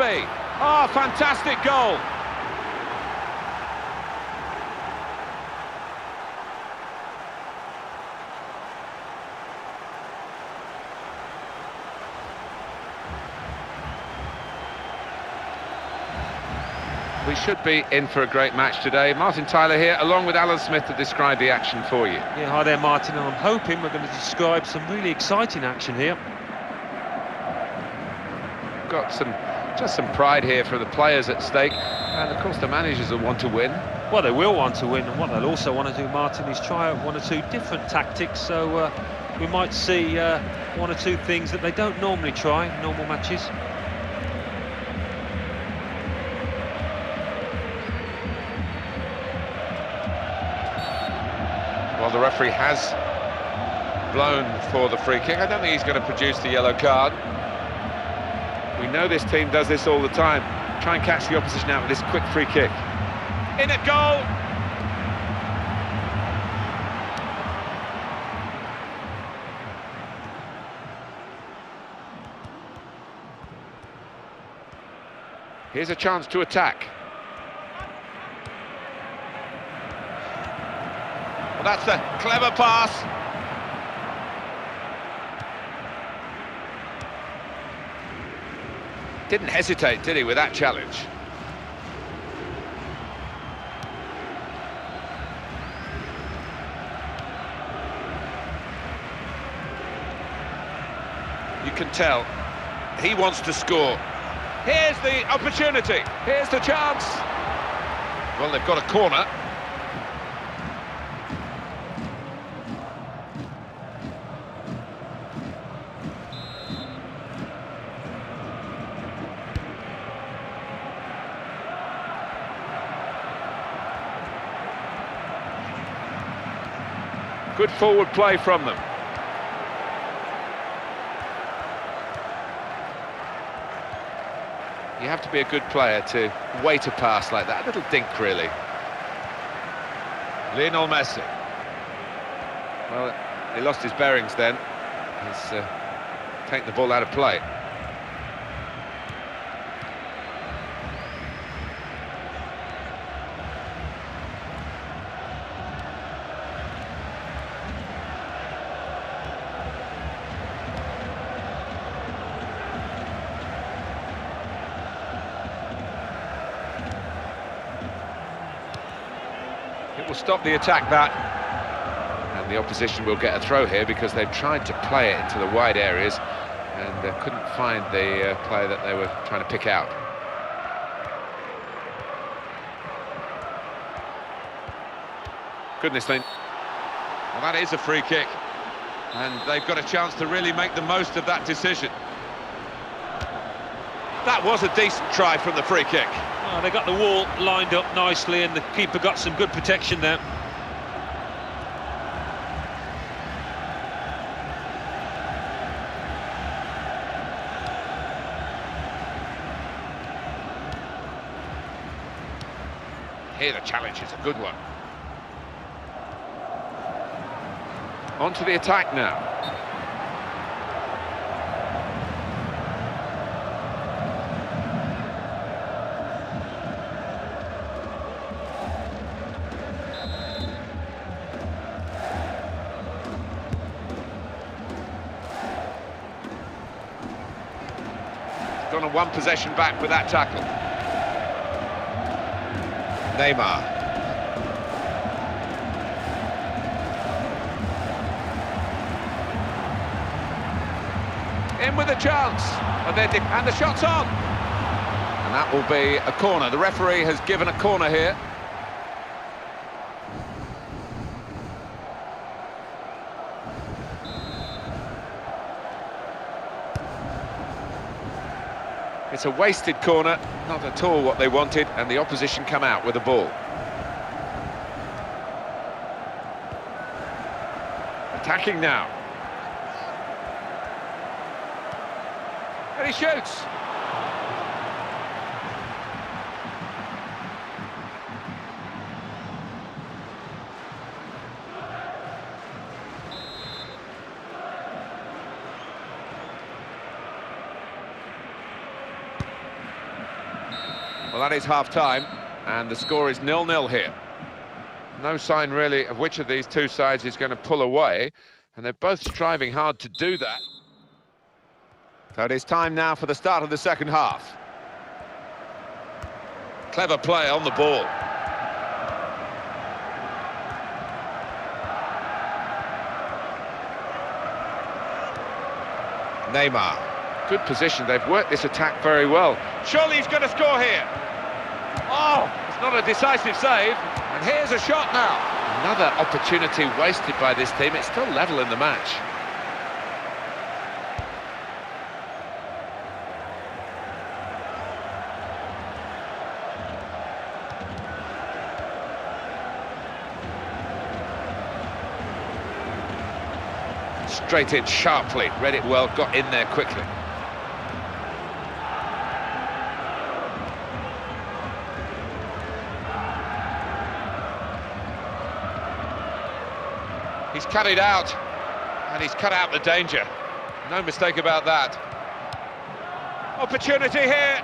WEMBLEY. Oh, fantastic goal. We should be in for a great match today. Martin Tyler here, along with Alan Smith, to describe the action for you. Yeah, hi there, Martin, and I'm hoping we're going to describe some really exciting action here. Got just some pride here for the players at stake, and of course the managers will want to win. Well, they will want to win, and what they'll also want to do, Martin, is try out one or two different tactics, so we might see one or two things that they don't normally try in normal matches. Well, the referee has blown for the free kick. I don't think he's going to produce the yellow card. We know this team does this all the time. Try and catch the opposition out with this quick free kick. In a goal! Here's a chance to attack. Well, that's a clever pass. Didn't hesitate, did he, with that challenge? You can tell he wants to score. Here's the opportunity. Here's the chance. Well, they've got a corner. Good forward play from them. You have to be a good player to wait a pass like that. A little dink, really. Lionel Messi. Well, he lost his bearings then. He's taken the ball out of play. It will stop the attack, that, and the opposition will get a throw here because they've tried to play it into the wide areas and couldn't find the player that they were trying to pick out. Goodness me. Well, that is a free kick, and they've got a chance to really make the most of that decision. That was a decent try from the free kick. Oh, they got the wall lined up nicely, and the keeper got some good protection there. Here the challenge is a good one. On to the attack now. Gone on one possession back with that tackle. Neymar. In with a chance, and the shot's on. And that will be a corner. The referee has given a corner here. It's a wasted corner, not at all what they wanted, and the opposition come out with the ball. Attacking now. And he shoots. Well, that is half-time, and the score is 0-0 here. No sign, really, of which of these two sides is going to pull away, and they're both striving hard to do that. So it is time now for the start of the second half. Clever play on the ball. Neymar. Good position, they've worked this attack very well. Surely he's going to score here. Oh, it's not a decisive save. And here's a shot now. Another opportunity wasted by this team. It's still level in the match. Straight in sharply, read it well, got in there quickly. He's cut it out, and he's cut out the danger. No mistake about that. Opportunity here.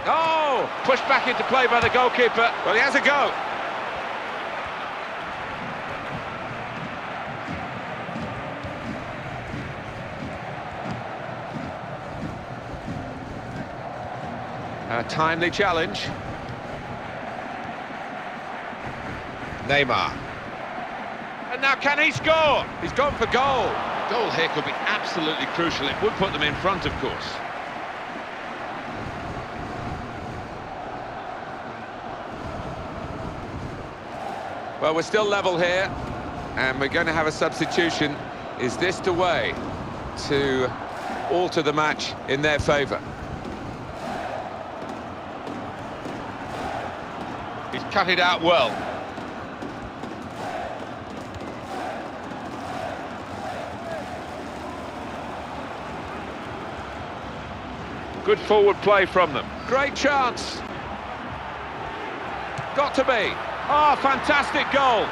Oh, pushed back into play by the goalkeeper. Well, he has a go. A timely challenge. Neymar. And now can he score? He's gone for goal. The goal here could be absolutely crucial. It would put them in front, of course. Well, we're still level here, and we're going to have a substitution. Is this the way to alter the match in their favour? He's cut it out well. Good forward play from them. Great chance. Got to be. Oh, fantastic goal.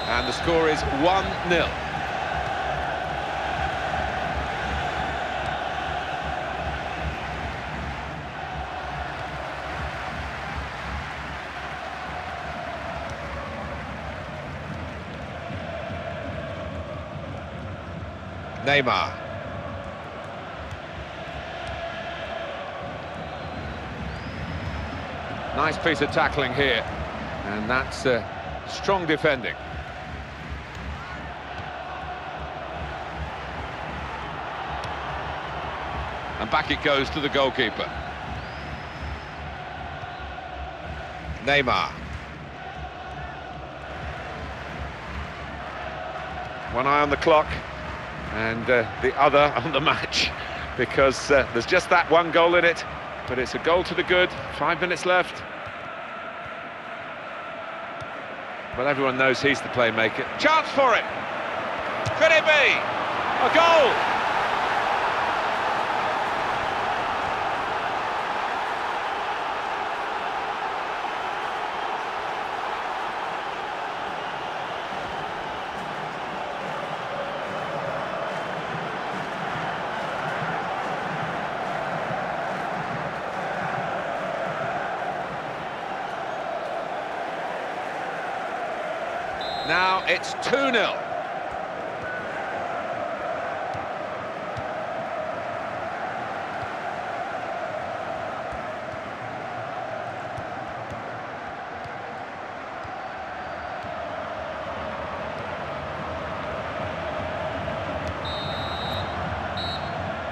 And the score is 1-0. Neymar. Nice piece of tackling here, and that's strong defending. And back it goes to the goalkeeper. Neymar. One eye on the clock, and the other on the match, because there's just that one goal in it, but it's a goal to the good. 5 minutes left. Well, everyone knows he's the playmaker. Chance for it. Could it be? A goal. Now it's 2-0.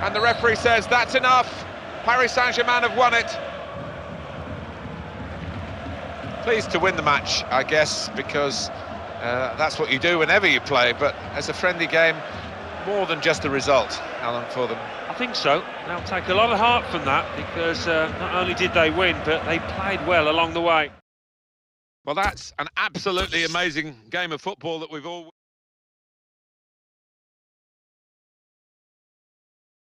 And the referee says that's enough. Paris Saint-Germain have won it. Pleased to win the match, I guess, because that's what you do whenever you play, but as a friendly game, more than just a result, Alan, for them. I think so. They'll take a lot of heart from that, because not only did they win, but they played well along the way. Well, that's an absolutely amazing game of football that we've all...